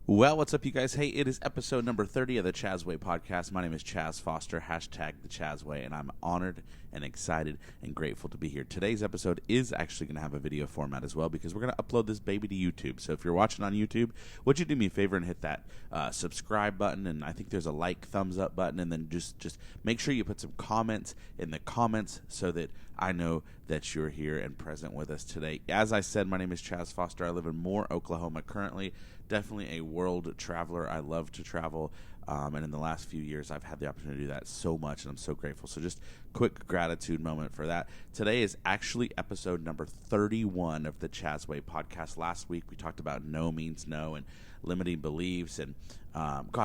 Well, what's up, you guys? Hey, it is episode number 30 of the Chaz Way podcast. My name is Chaz Foster, hashtag the Chaz Way, and I'm honored and excited and grateful to be here. Today's episode is actually going to have a video format as well because we're going to upload this baby to YouTube. So if you're watching on YouTube, would you do me a favor and hit that subscribe button? And I think there's a like, thumbs up button, and then just make sure you put some comments in the comments so that I know that you're here and present with us today. As I said, my name is Chaz Foster. I live in Moore, Oklahoma currently. Definitely a world traveler. I love to travel, and in the last few years, I've had the opportunity to do that so much, and I'm so grateful. So just quick gratitude moment for that. Today is actually episode number 31 of the Chaz Way podcast. Last week, we talked about no means no and limiting beliefs and,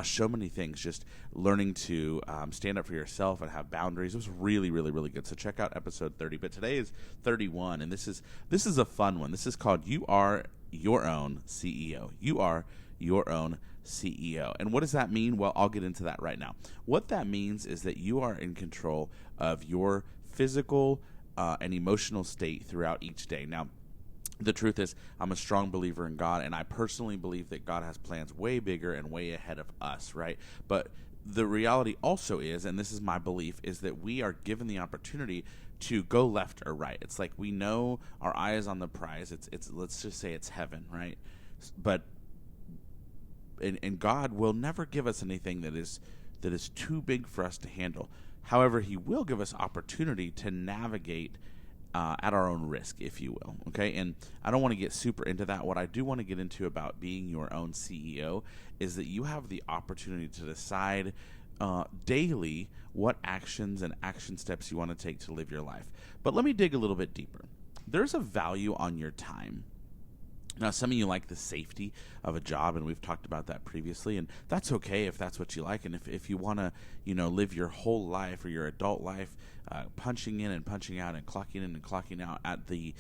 so many things. Just learning to stand up for yourself and have boundaries. It was really, really, really good. So check out episode 30. But today is 31, and this is a fun one. This is called You Are Your Own CEO. You are your own CEO. And what does that mean? Well, I'll get into that right now. What that means is that you are in control of your physical and emotional state throughout each day. Now, the truth is, I'm a strong believer in God, and I personally believe that God has plans way bigger and way ahead of us, right? But the reality also is, and this is my belief, is that we are given the opportunity to go left or right. It's like we know our eye is on the prize. It's let's just say it's heaven, right? But and God will never give us anything that is too big for us to handle. However, He will give us opportunity to navigate at our own risk, if you will. Okay, and I don't want to get super into that. What I do want to get into about being your own CEO is that you have the opportunity to decide daily what actions and action steps you want to take to live your life. But let me dig a little bit deeper. There's a value on your time. Now, some of you like the safety of a job, and we've talked about that previously, and that's okay if that's what you like. And if you want to, live your whole life or your adult life punching in and punching out and clocking in and clocking out at the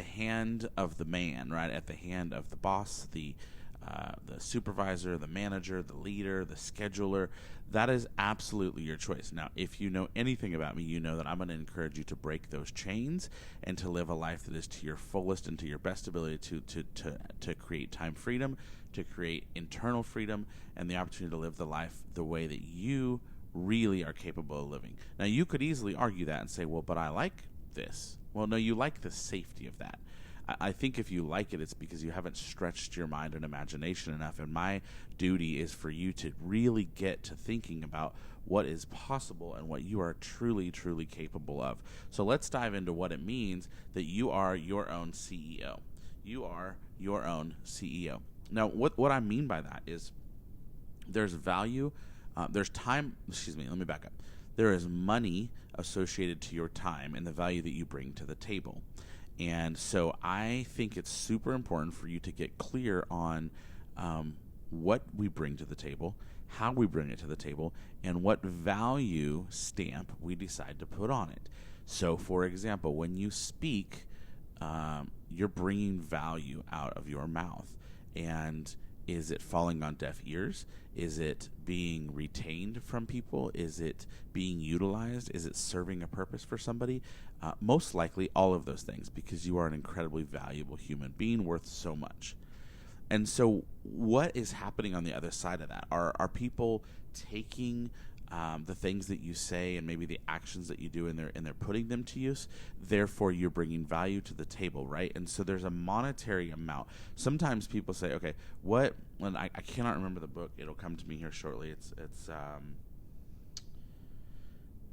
hand of the man, right? At the hand of the boss, the supervisor, the manager, the leader, the scheduler, that is absolutely your choice. Now, if you know anything about me, you know that I'm going to encourage you to break those chains and to live a life that is to your fullest and to your best ability to create time freedom, to create internal freedom, and the opportunity to live the life the way that you really are capable of living. Now, you could easily argue that and say, well, but I like this. Well, no, you like the safety of that. I think if you like it, it's because you haven't stretched your mind and imagination enough. And my duty is for you to really get to thinking about what is possible and what you are truly, truly capable of. So let's dive into what it means that you are your own CEO. You are your own CEO. Now, what I mean by that is there's value, there's time, let me back up. There is money associated to your time and the value that you bring to the table. And so I think it's super important for you to get clear on what we bring to the table, how we bring it to the table, and what value stamp we decide to put on it. So, for example, when you speak, you're bringing value out of your mouth. And is it falling on deaf ears? Is it being retained from people? Is it being utilized? Is it serving a purpose for somebody? Most likely all of those things, because you are an incredibly valuable human being worth so much. And so what is happening on the other side of that? Are people taking the things that you say and maybe the actions that you do and they're putting them to use? Therefore, you're bringing value to the table, right? And so there's a monetary amount. Sometimes people say, okay, when I cannot remember the book. It'll come to me here shortly. It's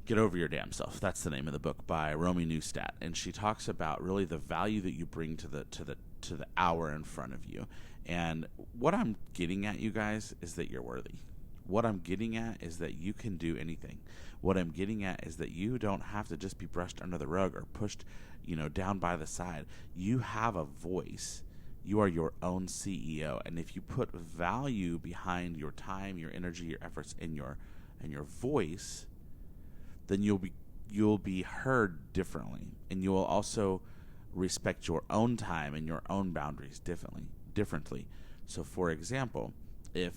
Get Over Your Damn Self. That's the name of the book by Romy Neustadt, and she talks about really the value that you bring to the hour in front of you. And what I'm getting at, you guys, is that you're worthy. What I'm getting at is that you can do anything. What I'm getting at is that you don't have to just be brushed under the rug or pushed, down by the side. You have a voice. You are your own CEO, and if you put value behind your time, your energy, your efforts, and your voice, then you'll be heard differently, and you will also respect your own time and your own boundaries differently. So, for example, if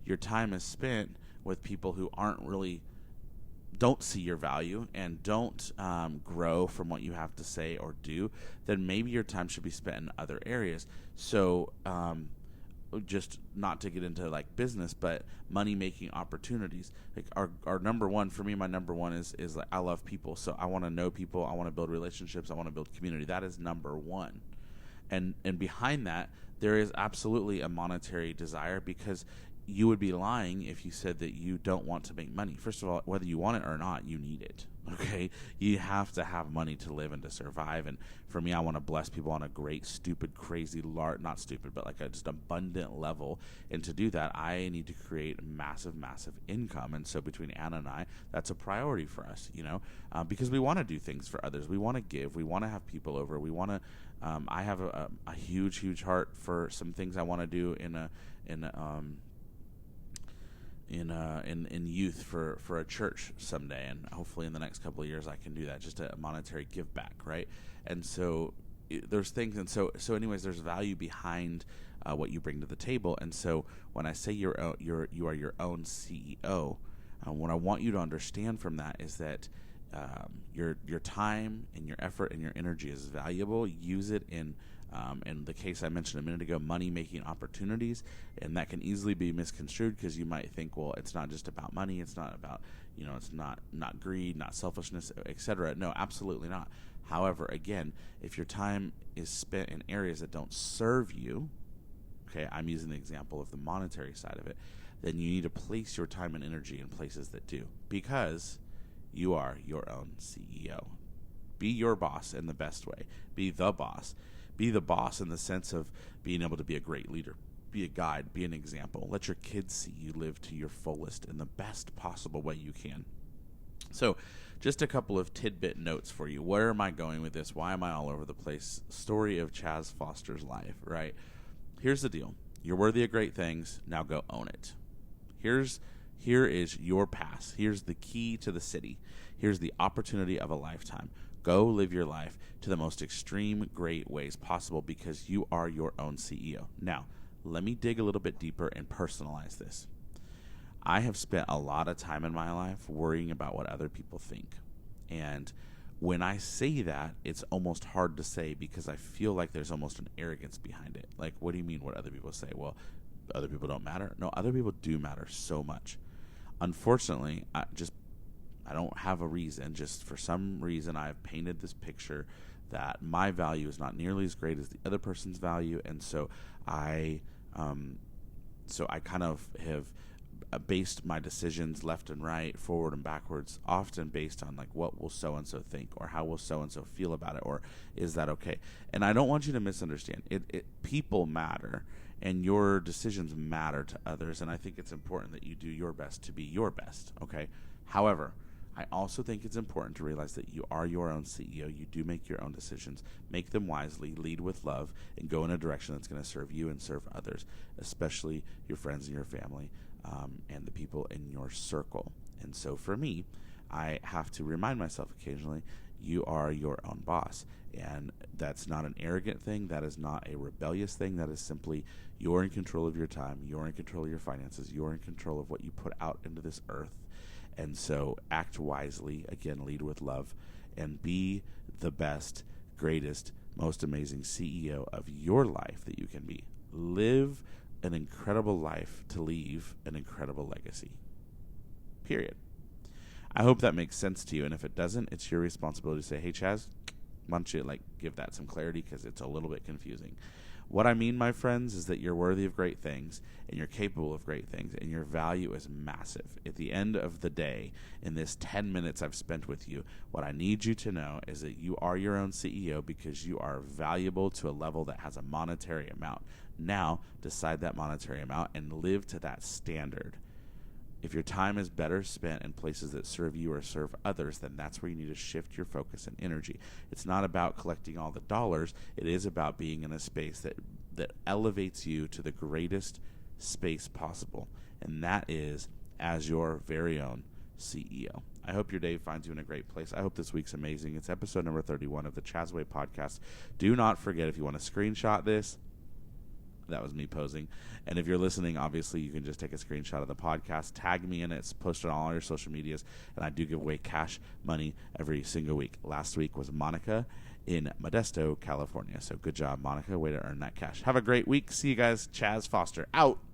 your time is spent with people who don't see your value and don't grow from what you have to say or do, then maybe your time should be spent in other areas. So just not to get into like business, but money making opportunities. Like our number one, for me, my number one is like I love people. So I want to know people. I want to build relationships. I want to build community. That is number one. And behind that, there is absolutely a monetary desire, because you would be lying if you said that you don't want to make money. First of all, whether you want it or not, you need it. Okay, you have to have money to live and to survive. And for me, I want to bless people on a great, stupid, crazy, not stupid, but like a just abundant level. And to do that, I need to create massive, massive income. And so between Anna and I, that's a priority for us, because we want to do things for others. We want to give. We want to have people over. We want to. I have a huge, huge heart for some things I want to do in youth for a church someday, and hopefully in the next couple of years I can do that, just a monetary give back, right? And so there's things, and so anyways, there's value behind what you bring to the table. And so when I say you are your own CEO, what I want you to understand from that is that your time and your effort and your energy is valuable. Use it in the case I mentioned a minute ago, money-making opportunities, and that can easily be misconstrued, because you might think, well, it's not just about money, it's not about, it's not greed, not selfishness, etc. No, absolutely not. However, again, if your time is spent in areas that don't serve you, okay, I'm using the example of the monetary side of it, then you need to place your time and energy in places that do, because you are your own CEO. Be your boss in the best way. Be the boss. Be the boss in the sense of being able to be a great leader, be a guide, be an example. Let your kids see you live to your fullest in the best possible way you can. So just a couple of tidbit notes for you. Where am I going with this? Why am I all over the place? Story of Chaz Foster's life, right? Here's the deal. You're worthy of great things. Now go own it. Here is your pass. Here's the key to the city. Here's the opportunity of a lifetime. Go live your life to the most extreme, great ways possible, because you are your own CEO. Now, let me dig a little bit deeper and personalize this. I have spent a lot of time in my life worrying about what other people think. And when I say that, it's almost hard to say, because I feel like there's almost an arrogance behind it. Like, what do you mean what other people say? Well, other people don't matter. No, other people do matter so much. Unfortunately, I don't have a reason. Just for some reason, I've painted this picture that my value is not nearly as great as the other person's value, and so I kind of have based my decisions left and right, forward and backwards, often based on like, what will so and so think, or how will so and so feel about it, or is that okay? And I don't want you to misunderstand. People matter, and your decisions matter to others, and I think it's important that you do your best to be your best. Okay. However, I also think it's important to realize that you are your own CEO. You do make your own decisions. Make them wisely, lead with love, and go in a direction that's going to serve you and serve others, especially your friends and your family, and the people in your circle. And so for me, I have to remind myself occasionally, you are your own boss. And that's not an arrogant thing. That is not a rebellious thing. That is simply, you're in control of your time. You're in control of your finances. You're in control of what you put out into this earth. And so act wisely, again, lead with love, and be the best, greatest, most amazing CEO of your life that you can be. Live an incredible life to leave an incredible legacy. Period. I hope that makes sense to you, and if it doesn't, it's your responsibility to say, hey, Chaz, why don't you give that some clarity, because it's a little bit confusing. What I mean, my friends, is that you're worthy of great things, and you're capable of great things, and your value is massive. At the end of the day, in this 10 minutes I've spent with you, what I need you to know is that you are your own CEO, because you are valuable to a level that has a monetary amount. Now, decide that monetary amount and live to that standard. If your time is better spent in places that serve you or serve others, then that's where you need to shift your focus and energy. It's not about collecting all the dollars. It is about being in a space that elevates you to the greatest space possible, and that is as your very own CEO. I hope your day finds you in a great place. I hope this week's amazing. It's episode number 31 of the Chazway Podcast. Do not forget, if you want to screenshot this, that was me posing. And if you're listening, obviously, you can just take a screenshot of the podcast, tag me in it, it's posted on all your social medias, and I do give away cash money every single week. Last week was Monica, in Modesto, California. So good job, Monica. Way to earn that cash. Have a great week. See you guys. Chaz Foster out.